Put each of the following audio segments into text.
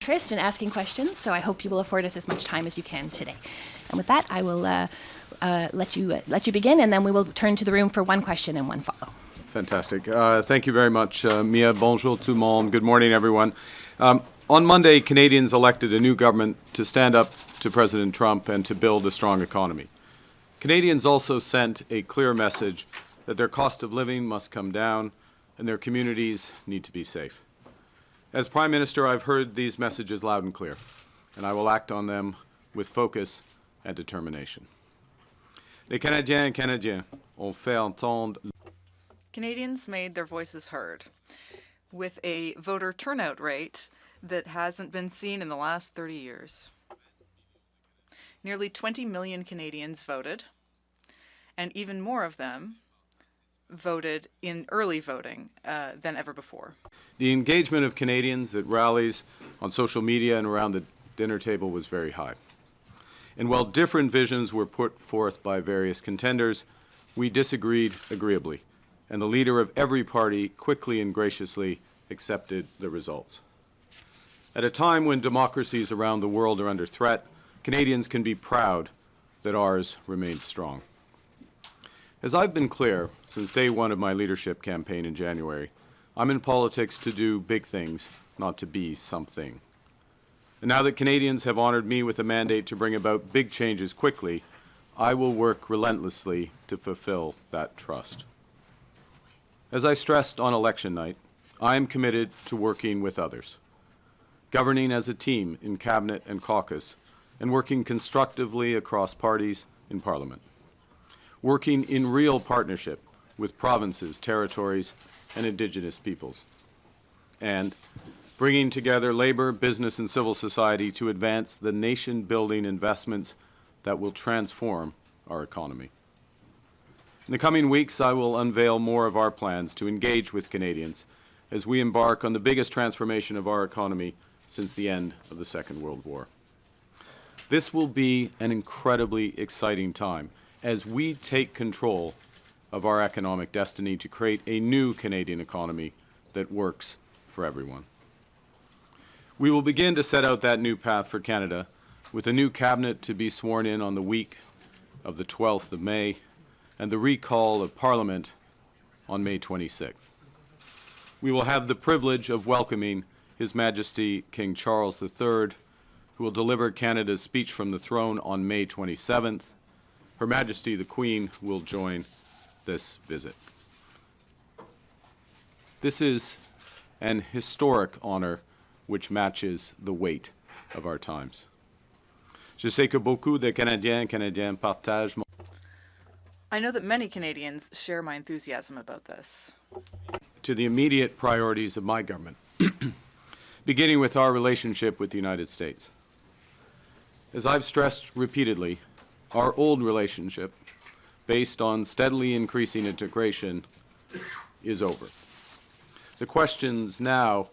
interest in asking questions, so I hope you will afford us as much time as you can today. And with that, I will let you begin, and then we will turn to the room for one question and one follow. Fantastic. Thank you very much, Mia. Bonjour tout le monde. Good morning, everyone. On Monday, Canadians elected a new government to stand up to President Trump and to build a strong economy. Canadians also sent a clear message that their cost of living must come down and their communities need to be safe. As Prime Minister, I've heard these messages loud and clear, and I will act on them with focus and determination. Les Canadiens et Canadiennes ont fait entendre. Canadians made their voices heard with a voter turnout rate that hasn't been seen in the last 30 years. Nearly 20 million Canadians voted, and even more of them voted in early voting than ever before. The engagement of Canadians at rallies, on social media, and around the dinner table was very high. And while different visions were put forth by various contenders, we disagreed agreeably, and the leader of every party quickly and graciously accepted the results. At a time when democracies around the world are under threat, Canadians can be proud that ours remains strong. As I've been clear since day one of my leadership campaign in January, I'm in politics to do big things, not to be something. And now that Canadians have honored me with a mandate to bring about big changes quickly, I will work relentlessly to fulfill that trust. As I stressed on election night, I am committed to working with others, governing as a team in Cabinet and caucus, and working constructively across parties in Parliament. Working in real partnership with provinces, territories, and Indigenous peoples, and bringing together labor, business, and civil society to advance the nation-building investments that will transform our economy. In the coming weeks, I will unveil more of our plans to engage with Canadians as we embark on the biggest transformation of our economy since the end of the Second World War. This will be an incredibly exciting time as we take control of our economic destiny to create a new Canadian economy that works for everyone. We will begin to set out that new path for Canada with a new cabinet to be sworn in on the week of the 12th of May and the recall of Parliament on May 26th. We will have the privilege of welcoming His Majesty King Charles III, who will deliver Canada's speech from the throne on May 27th. Her Majesty the Queen will join this visit. This is an historic honor which matches the weight of our times. Je sais que beaucoup de Canadiens et Canadiennes partagent mon... I know that many Canadians share my enthusiasm about this. To the immediate priorities of my government, beginning with our relationship with the United States. As I've stressed repeatedly, our old relationship, based on steadily increasing integration, is over. The questions now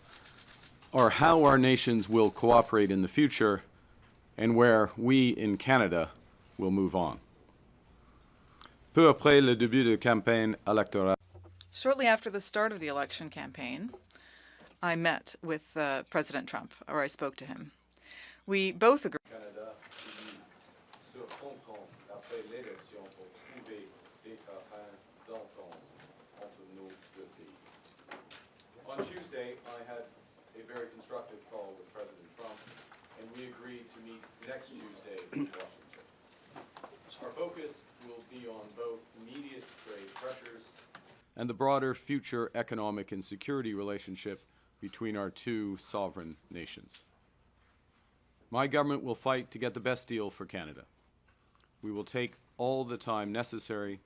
are how our nations will cooperate in the future and where we in Canada will move on. Peu après le début de campagne électorale. Shortly after the start of the election campaign, I met with President Trump, or I spoke to him. We both agreed. On Tuesday, I had a very constructive call with President Trump, and we agreed to meet next Tuesday in Washington. Our focus will be on both immediate trade pressures and the broader future economic and security relationship between our two sovereign nations. My government will fight to get the best deal for Canada. We will take all the time necessary,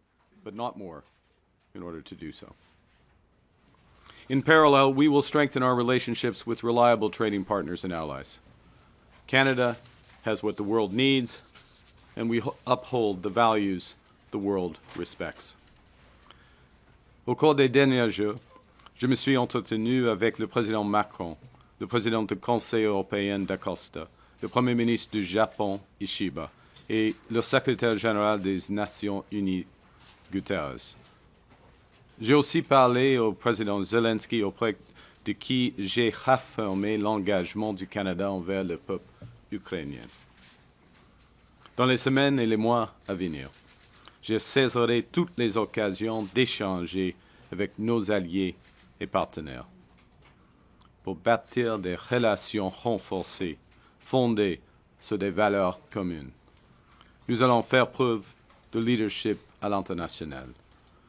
but not more, in order to do so. In parallel, we will strengthen our relationships with reliable trading partners and allies. Canada has what the world needs, and we uphold the values the world respects. Au cours des derniers jours, je me suis entretenu avec le président Macron, le président du Conseil européen d'Acosta, le Premier ministre du Japon, Ishiba, et le secrétaire général des Nations Unies, Guterres. J'ai aussi parlé au président Zelensky auprès de qui j'ai réaffirmé l'engagement du Canada envers le peuple ukrainien. Dans les semaines et les mois à venir, je saisirai toutes les occasions d'échanger avec nos alliés et partenaires pour bâtir des relations renforcées, fondées sur des valeurs communes. Nous allons faire preuve de leadership à l'international.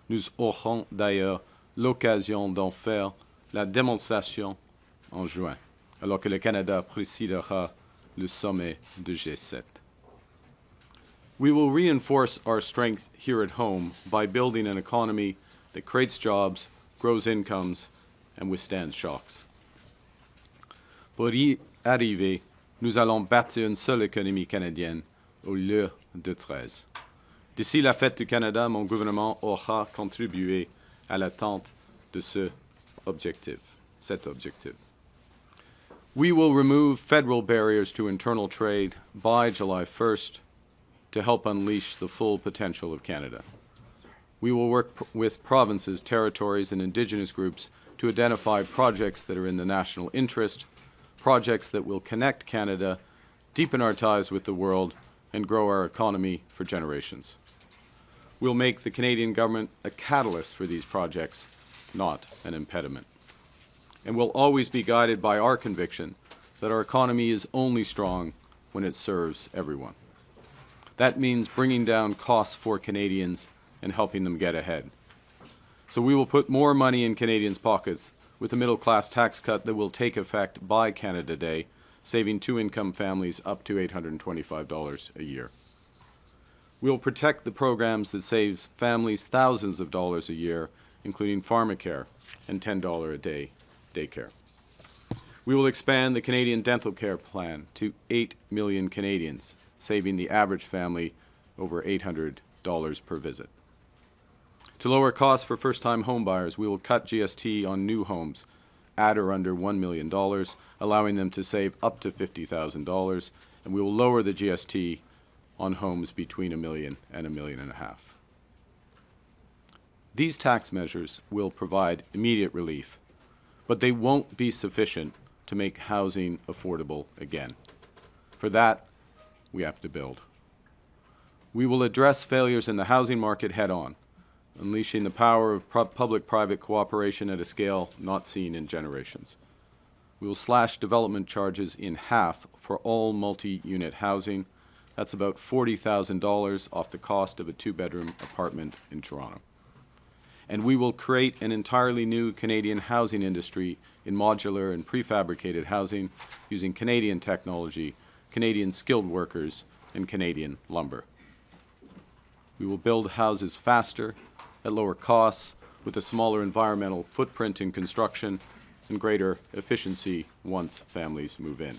Nous aurons d'ailleurs l'occasion d'en faire la démonstration en juin, alors que le Canada présidera le sommet de G7. We will reinforce our strength here at home by building an economy that creates jobs, grows incomes, and withstands shocks. Pour y arriver, nous allons bâtir une seule économie canadienne au lieu de 13. D'ici la fête du Canada, mon gouvernement aura contribué à l'atteinte de cet objectif. We will remove federal barriers to internal trade by July 1st to help unleash the full potential of Canada. We will work with provinces, territories, and Indigenous groups to identify projects that are in the national interest, projects that will connect Canada, deepen our ties with the world, and grow our economy for generations. We'll make the Canadian government a catalyst for these projects, not an impediment. And we'll always be guided by our conviction that our economy is only strong when it serves everyone. That means bringing down costs for Canadians and helping them get ahead. So we will put more money in Canadians' pockets with a middle-class tax cut that will take effect by Canada Day, saving two-income families up to $825 a year. We will protect the programs that save families thousands of dollars a year, including pharmacare and $10 a day daycare. We will expand the Canadian Dental Care Plan to 8 million Canadians, saving the average family over $800 per visit. To lower costs for first-time homebuyers, we will cut GST on new homes at or under $1 million, allowing them to save up to $50,000, and we will lower the GST on homes between $1 million and $1.5 million. These tax measures will provide immediate relief, but they won't be sufficient to make housing affordable again. For that, we have to build. We will address failures in the housing market head-on, unleashing the power of public-private cooperation at a scale not seen in generations. We will slash development charges in half for all multi-unit housing. That's about $40,000 off the cost of a two-bedroom apartment in Toronto. And we will create an entirely new Canadian housing industry in modular and prefabricated housing using Canadian technology, Canadian skilled workers, and Canadian lumber. We will build houses faster, at lower costs, with a smaller environmental footprint in construction and greater efficiency once families move in.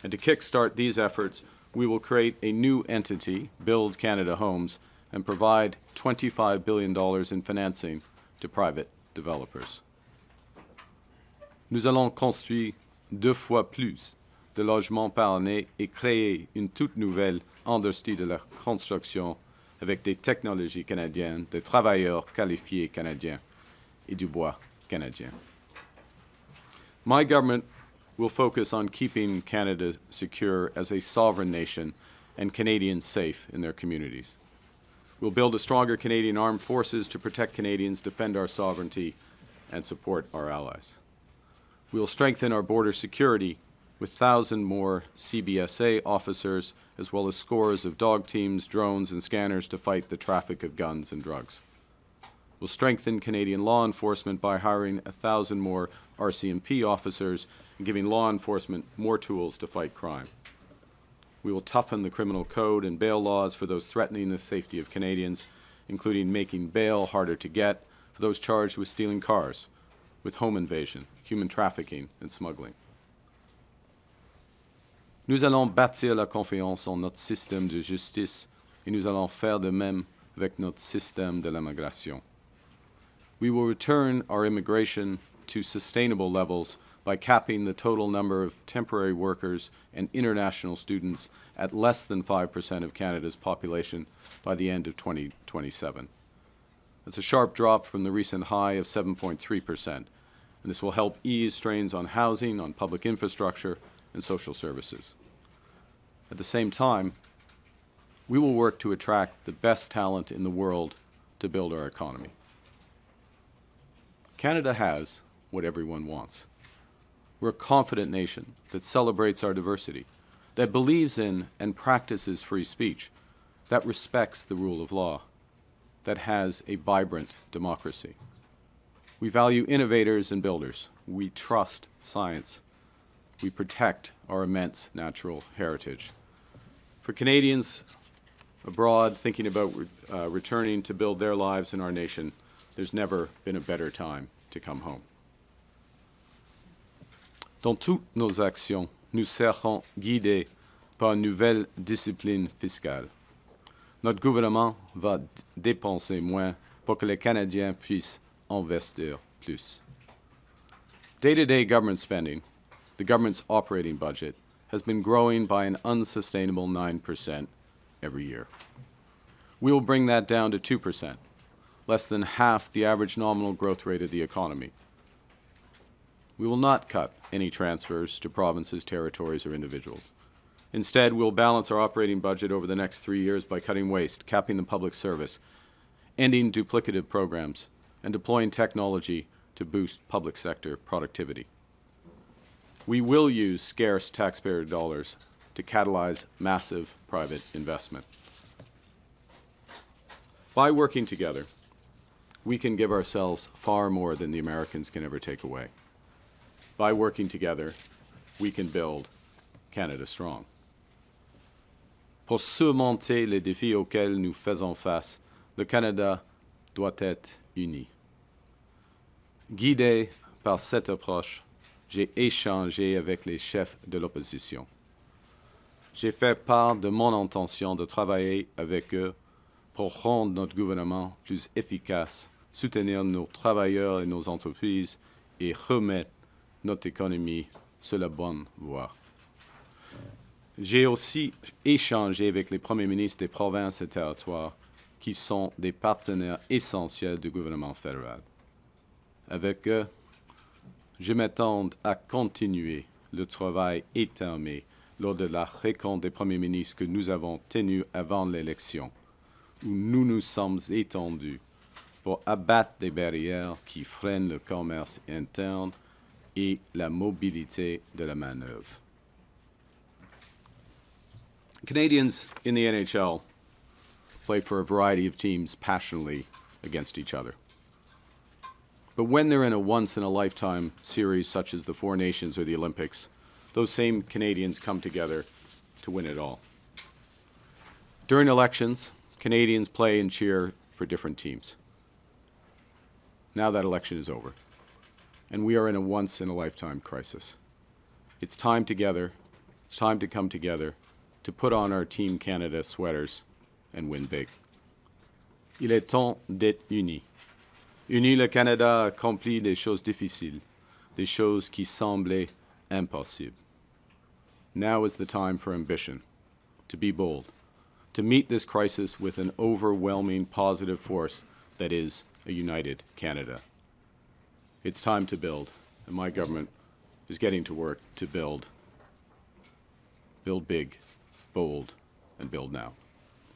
And to kickstart these efforts, we will create a new entity, Build Canada Homes, and provide $25 billion in financing to private developers. Nous allons construire 2 fois plus de logements par année et créer une toute nouvelle industrie de la construction avec des technologies canadiennes, des travailleurs qualifiés canadiens et du bois canadien. My government will focus on keeping Canada secure as a sovereign nation and Canadians safe in their communities. We'll build a stronger Canadian armed forces to protect Canadians, defend our sovereignty, and support our allies. We'll strengthen our border security with 1,000 more CBSA officers, as well as scores of dog teams, drones, and scanners to fight the traffic of guns and drugs. We'll strengthen Canadian law enforcement by hiring 1,000 more RCMP officers and giving law enforcement more tools to fight crime. We will toughen the criminal code and bail laws for those threatening the safety of Canadians, including making bail harder to get for those charged with stealing cars, with home invasion, human trafficking, and smuggling. Nous allons bâtir la confiance en notre système de justice et nous allons faire de même avec notre système de l'immigration. We will return our immigration to sustainable levels by capping the total number of temporary workers and international students at less than 5% of Canada's population by the end of 2027. That's a sharp drop from the recent high of 7.3%. And and this will help ease strains on housing, on public infrastructure, and social services. At the same time, we will work to attract the best talent in the world to build our economy. Canada has what everyone wants. We're a confident nation that celebrates our diversity, that believes in and practices free speech, that respects the rule of law, that has a vibrant democracy. We value innovators and builders. We trust science. We protect our immense natural heritage. For Canadians abroad thinking about returning to build their lives in our nation, there's never been a better time to come home. Dans toutes nos actions, nous serons guidés par une nouvelle discipline fiscale. Notre gouvernement va dépenser moins pour que les Canadiens puissent investir plus. Day-to-day government spending, the government's operating budget, has been growing by an unsustainable 9% every year. We will bring that down to 2%, less than half the average nominal growth rate of the economy. We will not cut any transfers to provinces, territories, or individuals. Instead, we'll balance our operating budget over the next 3 years by cutting waste, capping the public service, ending duplicative programs, and deploying technology to boost public sector productivity. We will use scarce taxpayer dollars to catalyze massive private investment. By working together, we can give ourselves far more than the Americans can ever take away. By working together, we can build Canada strong. Pour surmonter les défis auxquels nous faisons face, le Canada doit être uni. Guidé par cette approche, j'ai échangé avec les chefs de l'opposition. J'ai fait part de mon intention de travailler avec eux pour rendre notre gouvernement plus efficace, soutenir nos travailleurs et nos entreprises et remettre notre économie sur la bonne voie. J'ai aussi échangé avec les premiers ministres des provinces et territoires qui sont des partenaires essentiels du gouvernement fédéral. Avec eux, je m'attends à continuer le travail étamé lors de la rencontre des premiers ministres que nous avons tenue avant l'élection, où nous nous sommes étendus pour abattre des barrières qui freinent le commerce interne et la mobilité de la main-d'œuvre. Canadians in the NHL play for a variety of teams passionately against each other. But when they're in a once-in-a-lifetime series such as the Four Nations or the Olympics, those same Canadians come together to win it all. During elections, Canadians play and cheer for different teams. Now that election is over, and we are in a once-in-a-lifetime crisis. It's time together, it's time to come together to put on our Team Canada sweaters and win big. Il est temps d'être unis. Unis, le Canada a accompli des choses difficiles, des choses qui semblaient impossibles. Now is the time for ambition, to be bold, to meet this crisis with an overwhelming positive force that is a united Canada. It's time to build, and my government is getting to work to build. Build big, bold, and build now.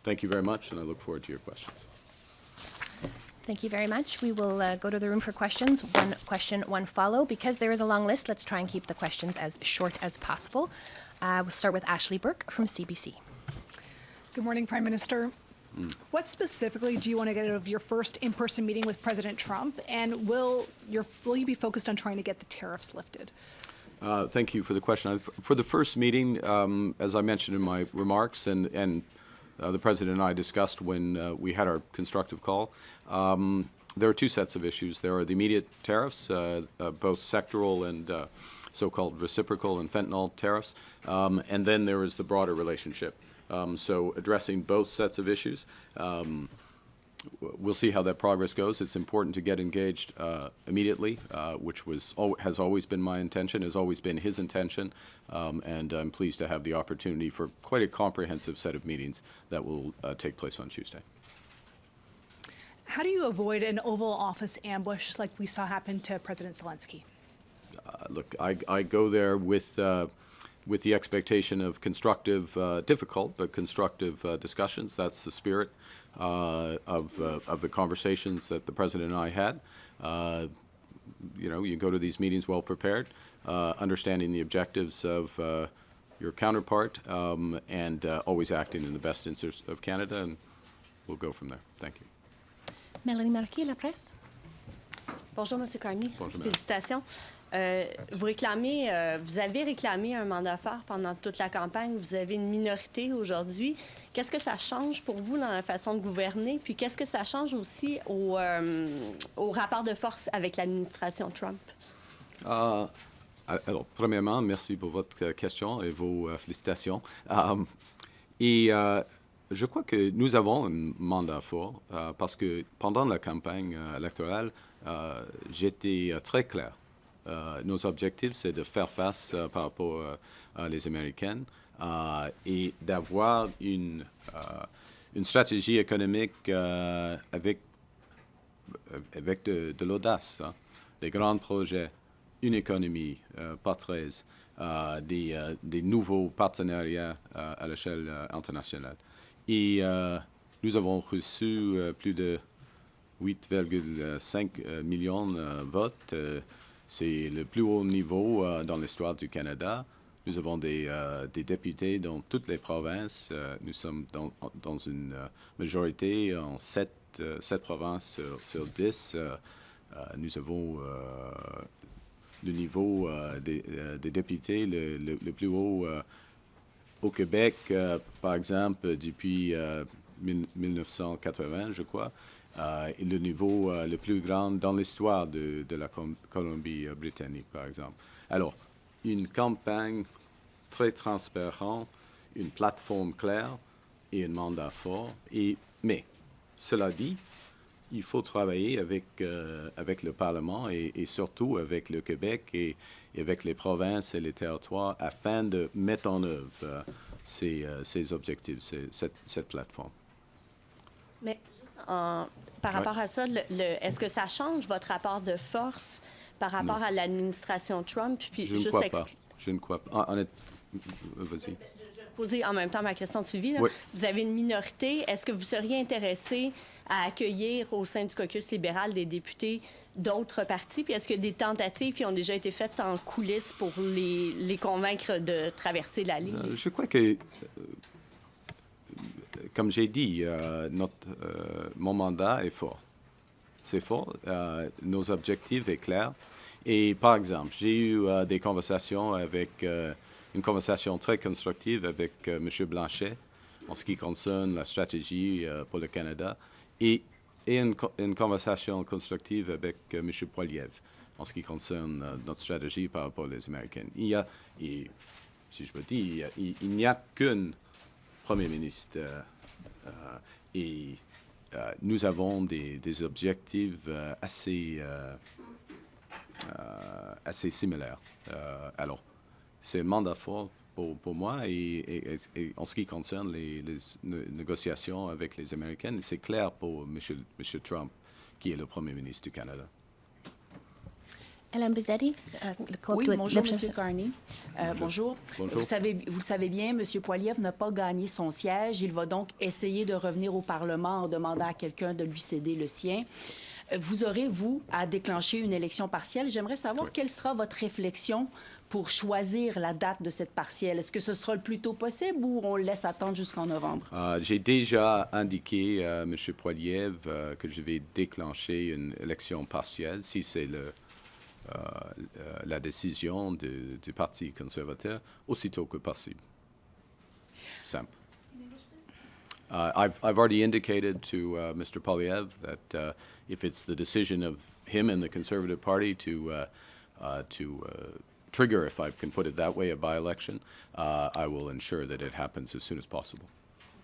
Thank you very much, and I look forward to your questions. Thank you very much. We will go to the room for questions. One question, one follow. Because there is a long list, let's try and keep the questions as short as possible. We'll start with Ashley Burke from CBC. Good morning, Prime Minister. What specifically do you want to get out of your first in-person meeting with President Trump, and will you be focused on trying to get the tariffs lifted? Thank you for the question. For the first meeting, as I mentioned in my remarks, and the President and I discussed when we had our constructive call, there are two sets of issues. There are the immediate tariffs, both sectoral and so-called reciprocal and fentanyl tariffs, and then there is the broader relationship. So addressing both sets of issues. We'll see how that progress goes. It's important to get engaged immediately, which has always been my intention, has always been his intention, and I'm pleased to have the opportunity for quite a comprehensive set of meetings that will take place on Tuesday. How do you avoid an Oval Office ambush like we saw happen to President Zelensky? Look, I go there with the expectation of constructive, difficult but constructive discussions. That's the spirit of the conversations that the President and I had. You go to these meetings well prepared, understanding the objectives of your counterpart, and always acting in the best interest of Canada, and we'll go from there. Thank you. Mélanie Marquis, La Presse. Bonjour, M. Carney. Bonjour, madame. Félicitations. Vous avez réclamé un mandat fort pendant toute la campagne. Vous avez une minorité aujourd'hui. Qu'est-ce que ça change pour vous dans la façon de gouverner? Puis qu'est-ce que ça change aussi au rapport de force avec l'administration Trump? Alors, premièrement, merci pour votre question et vos félicitations. Je crois que nous avons un mandat fort parce que pendant la campagne électorale, j'étais très clair. Nos objectifs, c'est de faire face par rapport à les Américaines et d'avoir une stratégie économique avec de l'audace, hein, des grands projets, une économie, pas 13, des nouveaux partenariats à l'échelle internationale. Et nous avons reçu plus de 8,5 millions de votes. C'est le plus haut niveau dans l'histoire du Canada. Nous avons des députés dans toutes les provinces. Nous sommes dans une majorité en 7 provinces sur 10. Nous avons le niveau des députés le plus haut au Québec, par exemple, depuis 1980, je crois, et le niveau le plus grand dans l'histoire de la Colombie-Britannique, par exemple. Alors, une campagne très transparente, une plateforme claire et un mandat fort. Mais, cela dit, il faut travailler avec le Parlement et surtout avec le Québec et avec les provinces et les territoires afin de mettre en œuvre ces objectifs, cette plateforme. Mais par rapport à ça, est-ce que ça change votre rapport de force par rapport à l'administration Trump? Puis Je ne crois pas. Je ne crois pas. Vas-y. Poser en même temps ma question de suivi. Là. Oui. Vous avez une minorité. Est-ce que vous seriez intéressé à accueillir au sein du caucus libéral des députés d'autres partis? Puis est-ce que des tentatives qui ont déjà été faites en coulisses pour les convaincre de traverser la ligne? Je crois que, comme j'ai dit, mon mandat est fort. C'est fort. Nos objectifs sont clairs. Et par exemple, j'ai eu des conversations une conversation très constructive avec M. Blanchet en ce qui concerne la stratégie pour le Canada et une conversation constructive avec M. Poilievre en ce qui concerne notre stratégie par rapport aux Américaines. Si je me dis, il n'y a qu'un Premier ministre et nous avons des objectifs assez similaires. Alors, c'est un mandat fort pour moi et en ce qui concerne les négociations avec les Américains, c'est clair pour M. Trump, qui est le Premier ministre du Canada. Hélène Buzzetti, Oui, bonjour, M. Carney. Bonjour. Bonjour. Vous le savez bien, M. Poilievre n'a pas gagné son siège. Il va donc essayer de revenir au Parlement en demandant à quelqu'un de lui céder le sien. Vous aurez, vous, à déclencher une élection partielle. J'aimerais savoir quelle sera votre réflexion pour choisir la date de cette partielle. Est-ce que ce sera le plus tôt possible ou on le laisse attendre jusqu'en novembre? J'ai déjà indiqué à M. Poilievre que je vais déclencher une élection partielle si c'est la décision du Parti conservateur aussitôt que possible. Simple. I've already indicated to Mr. Poilievre that if it's the decision of him and the Conservative Party to trigger, if I can put it that way, a by-election, I will ensure that it happens as soon as possible.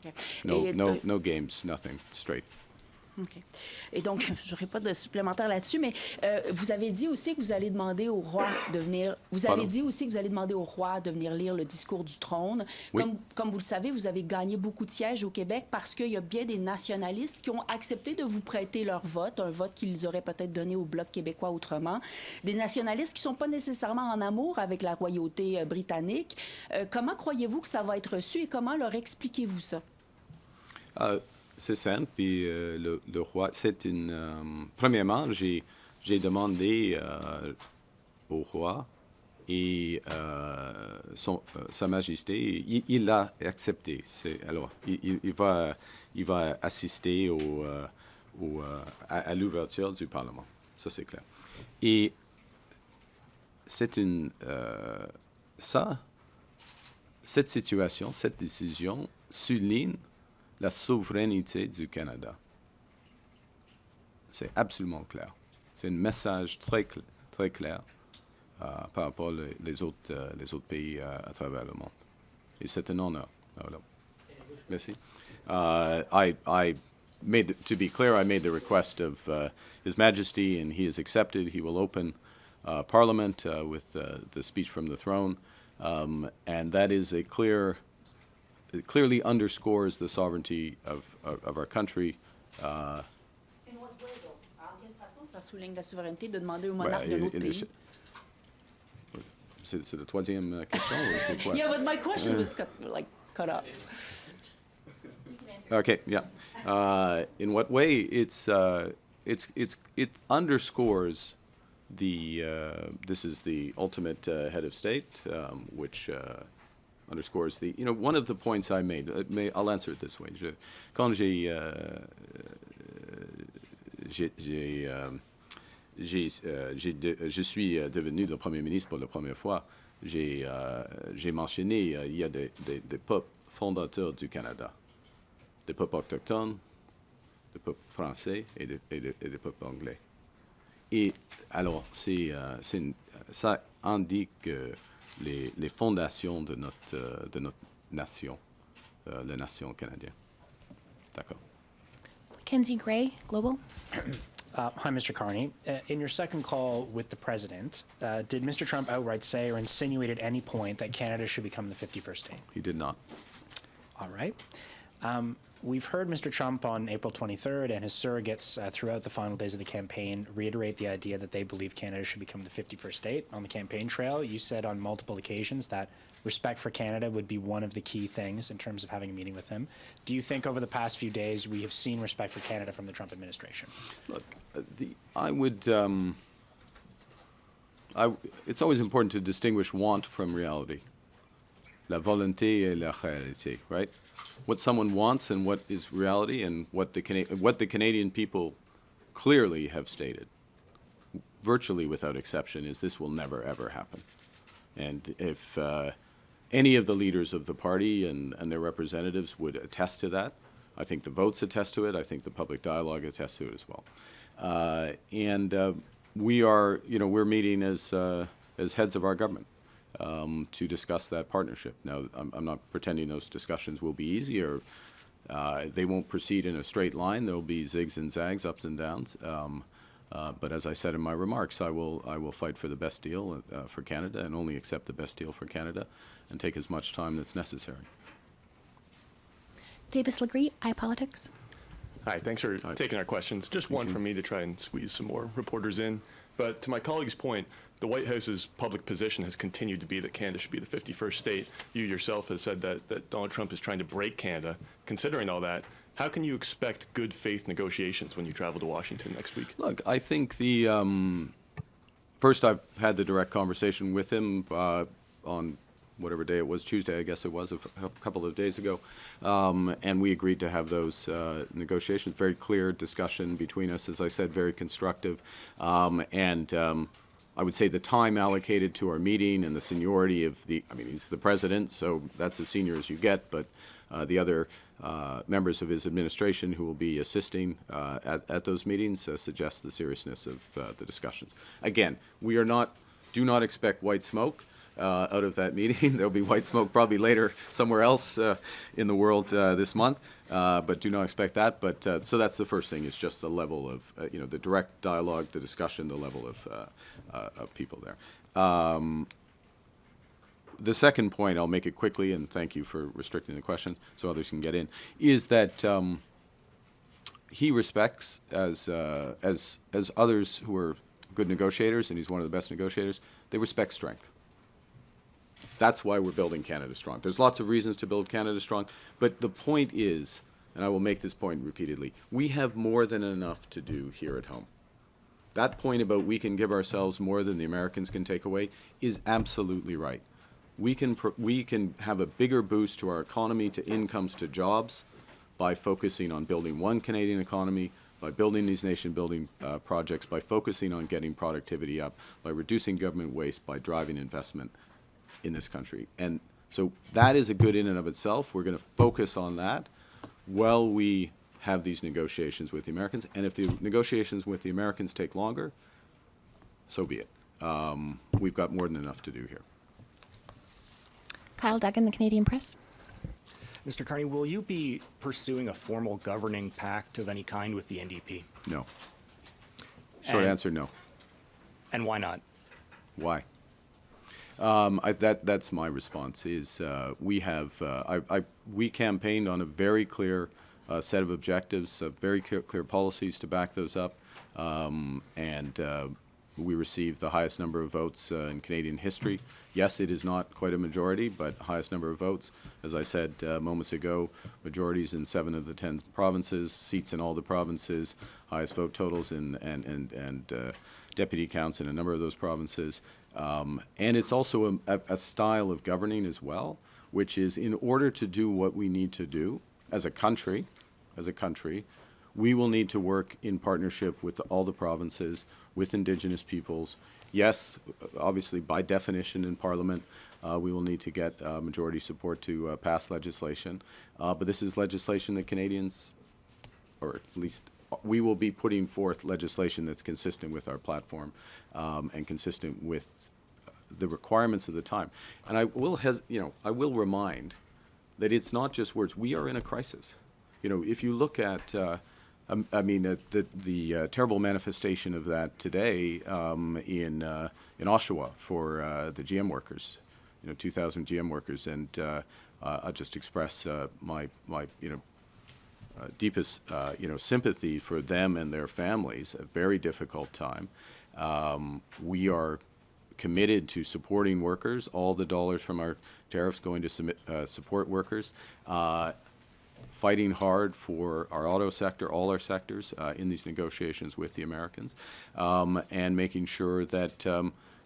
Okay. No games, nothing, straight. OK. Et donc, je n'aurai pas de supplémentaire là-dessus, mais vous avez dit aussi que vous allez demander au roi de venir. Vous avez Pardon? dit aussi que vous allez demander au roi de venir lire le discours du trône. Oui. Comme vous le savez, vous avez gagné beaucoup de sièges au Québec parce qu'il y a bien des nationalistes qui ont accepté de vous prêter leur vote, un vote qu'ils auraient peut-être donné au Bloc québécois autrement. Des nationalistes qui ne sont pas nécessairement en amour avec la royauté britannique. Comment croyez-vous que ça va être reçu et comment leur expliquez-vous ça? C'est simple, puis le roi, c'est une... premièrement, j'ai demandé au roi et Sa Majesté, il l'a accepté. Alors, il va assister à l'ouverture du Parlement. Ça, c'est clair. Et c'est cette situation, cette décision souligne la souveraineté du Canada. C'est absolument clair. C'est un message très clair par rapport les autres pays à travers le monde. Et c'est un honneur. Voilà. Merci. To be clear, I made the request of His Majesty, and he has accepted. He will open Parliament with the speech from the throne, and that is it clearly underscores the sovereignty of our country. En quelle façon ça souligne la souveraineté de demander au monarque de notre pays? C'est la troisième question ou c'est quoi? Yeah, but my question was cut off. Okay, yeah. In what way? It underscores this is the ultimate head of state, which underscores one of the points I made. I'll answer it this way. Quand je suis devenu le Premier ministre pour la première fois, j'ai mentionné il y a des peuples fondateurs du Canada, des peuples autochtones, des peuples français et des peuples anglais. Et alors, ça indique les fondations de notre nation, la nation canadienne. D'accord. Kenzie Gray, Global. Hi, Mr. Carney. In your second call with the president, did Mr. Trump outright say or insinuate at any point that Canada should become the 51st state? He did not. All right. We've heard Mr. Trump on April 23rd and his surrogates throughout the final days of the campaign reiterate the idea that they believe Canada should become the 51st state. On the campaign trail, you said on multiple occasions that respect for Canada would be one of the key things in terms of having a meeting with him. Do you think over the past few days we have seen respect for Canada from the Trump administration? Look, it's always important to distinguish want from reality. La volonté et la réalité, right? What someone wants and what is reality, and what the Canadian people clearly have stated, virtually without exception, is this will never, ever happen. And if any of the leaders of the party and their representatives would attest to that, I think the votes attest to it. I think the public dialogue attests to it as well. We're meeting as heads of our government to discuss that partnership. Now, I'm not pretending those discussions will be easy or they won't proceed in a straight line. There will be zigs and zags, ups and downs. But as I said in my remarks, I will fight for the best deal for Canada and only accept the best deal for Canada and take as much time that's necessary. Davis Legree, iPolitics. Hi, thanks for taking our questions. Just one from me to try and squeeze some more reporters in. But to my colleague's point, the White House's public position has continued to be that Canada should be the 51st state. You yourself have said that Donald Trump is trying to break Canada. Considering all that, how can you expect good faith negotiations when you travel to Washington next week? Look, I think first I've had the direct conversation with him on whatever day it was, Tuesday, I guess it was, a couple of days ago. And we agreed to have those negotiations. Very clear discussion between us, as I said, very constructive. I would say the time allocated to our meeting and the seniority of he's the president, so that's as senior as you get, but the other members of his administration who will be assisting at those meetings suggest the seriousness of the discussions. Again, do not expect white smoke. out of that meeting. There'll be white smoke probably later somewhere else in the world this month, but do not expect that. But so that's the first thing, is just the level of, the direct dialogue, the discussion, the level of people there. The second point, I'll make it quickly, and thank you for restricting the question so others can get in, is that he respects, as others who are good negotiators, and he's one of the best negotiators, they respect strength. That's why we're building Canada strong. There's lots of reasons to build Canada strong, but the point is, and I will make this point repeatedly, we have more than enough to do here at home. That point about we can give ourselves more than the Americans can take away is absolutely right. We can have a bigger boost to our economy, to incomes, to jobs, by focusing on building one Canadian economy, by building these nation-building projects, by focusing on getting productivity up, by reducing government waste, by driving investment in this country. And so that is a good in and of itself. We're going to focus on that while we have these negotiations with the Americans. And if the negotiations with the Americans take longer, so be it. We've got more than enough to do here. Kyle Duggan, the Canadian Press. Mr. Carney, will you be pursuing a formal governing pact of any kind with the NDP? No. Short answer, no. And why not? Why? That's my response. Is we campaigned on a very clear set of objectives, very clear policies to back those up, and we received the highest number of votes in Canadian history. Yes, it is not quite a majority, but highest number of votes. As I said moments ago, majorities in 7 of the 10 provinces, seats in all the provinces, highest vote totals and deputy counts in a number of those provinces. And it's also a style of governing as well, which is, in order to do what we need to do as a country, we will need to work in partnership with all the provinces, with Indigenous peoples. Yes, obviously, by definition in Parliament, we will need to get majority support to pass legislation. But this is legislation that Canadians, or at least we will be putting forth legislation that's consistent with our platform and consistent with the requirements of the time. And I will remind that it's not just words. We are in a crisis. If you look at the terrible manifestation of that today in Oshawa for the GM workers, 2,000 GM workers, and I'll just express my deepest sympathy for them and their families. A very difficult time. We are committed to supporting workers. All the dollars from our tariffs going to support workers. Fighting hard for our auto sector, all our sectors, in these negotiations with the Americans, and making sure that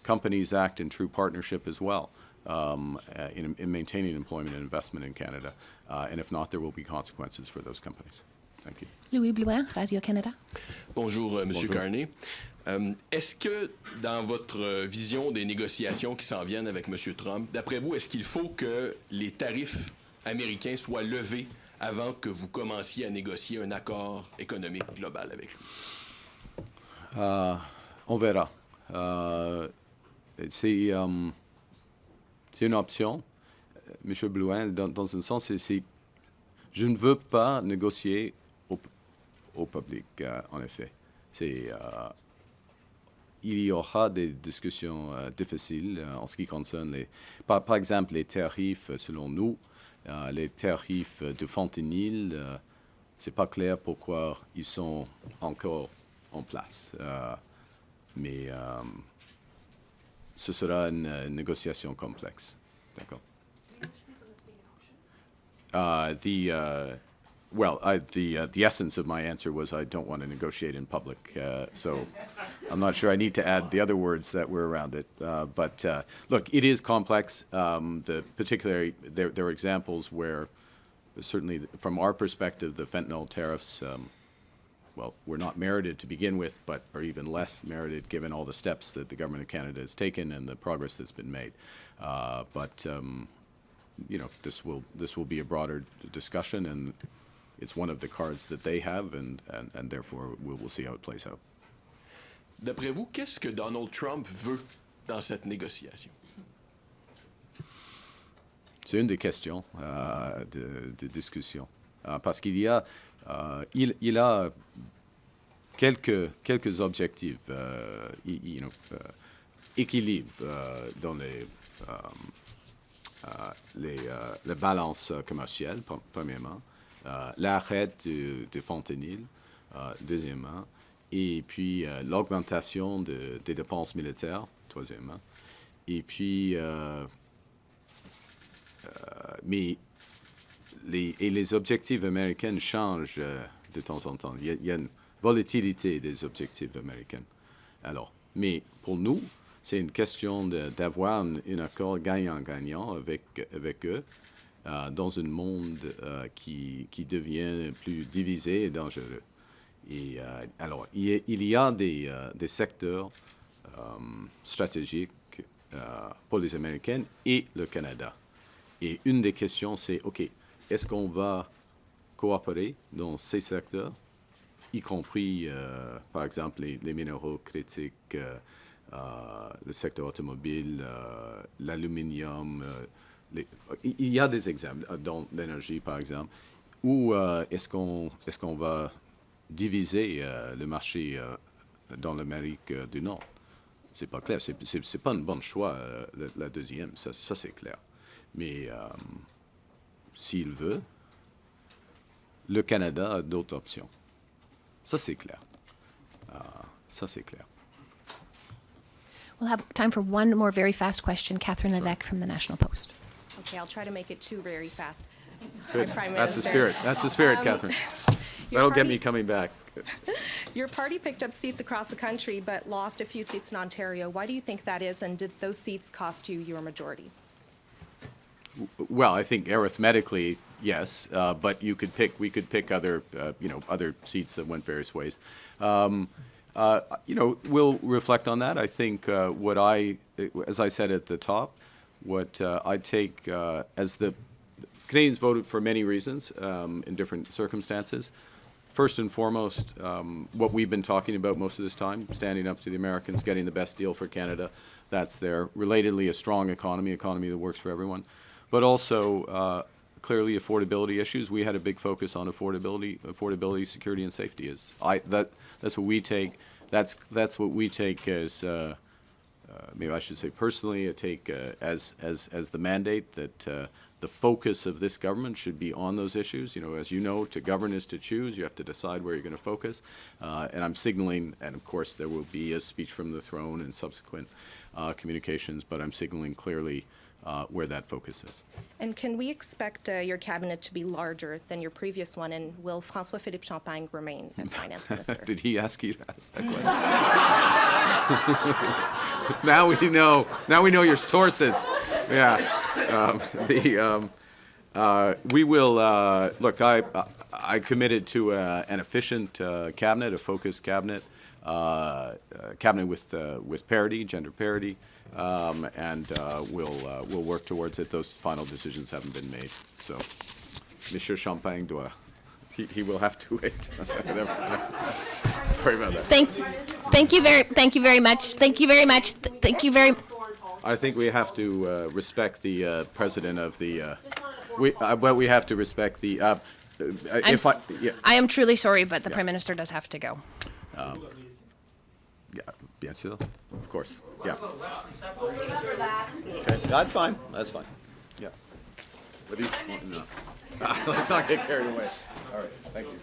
companies act in true partnership as well in maintaining employment and investment in Canada. And if not, there will be consequences for those companies. Thank you. Louis Blouin, Radio-Canada. Bonjour, Monsieur Carney. Est-ce que, dans votre vision des négociations qui s'en viennent avec Monsieur Trump, d'après vous, est-ce qu'il faut que les tarifs américains soient levés avant que vous commenciez à négocier un accord économique global avec lui? On verra. C'est une option, M. Blouin, dans un sens, je ne veux pas négocier au public, en effet. Il y aura des discussions difficiles en ce qui concerne, par exemple, les tarifs, selon nous. Les tarifs de fentanyl, c'est pas clair pourquoi ils sont encore en place. Mais ce sera une négociation complexe. D'accord. The essence of my answer was I don't want to negotiate in public, so I'm not sure I need to add the other words that were around it. But look, it is complex. Particularly, there are examples where, certainly from our perspective, the fentanyl tariffs, were not merited to begin with, but are even less merited given all the steps that the government of Canada has taken and the progress that's been made. This will be a broader discussion, and it's one of the cards that they have, and therefore we'll see how it plays out. D'après vous, qu'est-ce que Donald Trump veut dans cette négociation? c'est une des questions de discussion. Parce qu'il y a, il a quelques objectifs, équilibre dans la balance commerciale, premièrement, l'arrêt de fentanyl, deuxièmement, et puis l'augmentation des dépenses militaires, troisièmement, et puis, mais les objectifs américains changent de temps en temps. Il y a une volatilité des objectifs américains. Alors, mais pour nous, c'est une question d'avoir un accord gagnant-gagnant avec eux dans un monde qui devient plus divisé et dangereux. Et alors, il y a des secteurs stratégiques pour les Américains et le Canada. Et une des questions, c'est, OK, est-ce qu'on va coopérer dans ces secteurs, y compris, par exemple, les minéraux critiques, le secteur automobile, l'aluminium. Il y a des exemples dans l'énergie, par exemple. Ou est-ce qu'on va diviser le marché dans l'Amérique du Nord? C'est pas clair. C'est pas un bon choix, la deuxième. Ça c'est clair. Mais s'il veut, le Canada a d'autres options. Ça, c'est clair. Ça, c'est clair. We'll have time for one more very fast question. Catherine Levesque from the National Post. Okay, I'll try to make it two very fast. Good. Prime That's the Minister. spirit. That's the spirit, Catherine. That'll get me coming back. Your party picked up seats across the country but lost a few seats in Ontario. Why do you think that is, and did those seats cost you your majority? Well, I think arithmetically, yes, but we could pick other, other seats that went various ways. We'll reflect on that. I think as I said at the top, what I take as the Canadians voted for many reasons in different circumstances. First and foremost, what we've been talking about most of this time, standing up to the Americans, getting the best deal for Canada. That's there. Relatedly, a strong economy that works for everyone. But also, clearly, affordability issues. We had a big focus on affordability, security, and safety. That's what we take. That's what we take as maybe I should say personally. I take as the mandate that the focus of this government should be on those issues. As you know, to govern is to choose. You have to decide where you're going to focus. And I'm signaling, and of course there will be a speech from the throne and subsequent communications, but I'm signaling clearly where that focus is. And can we expect your cabinet to be larger than your previous one, and will François-Philippe Champagne remain as finance minister? Did he ask you to ask that question? Now we know your sources. Yeah. We will look. I committed to an efficient cabinet, a focused cabinet, cabinet with parity, gender parity. And we'll work towards it. Those final decisions haven't been made. So, Monsieur Champagne he will have to wait. Sorry about that. Thank you very much. I think we have to respect the president of the. We have to respect the. I am truly sorry, but the Prime Minister does have to go. Yeah, bien sûr, of course. Yeah. Okay, that's fine. Yeah. What do you want? No. Let's not get carried away. All right, thank you.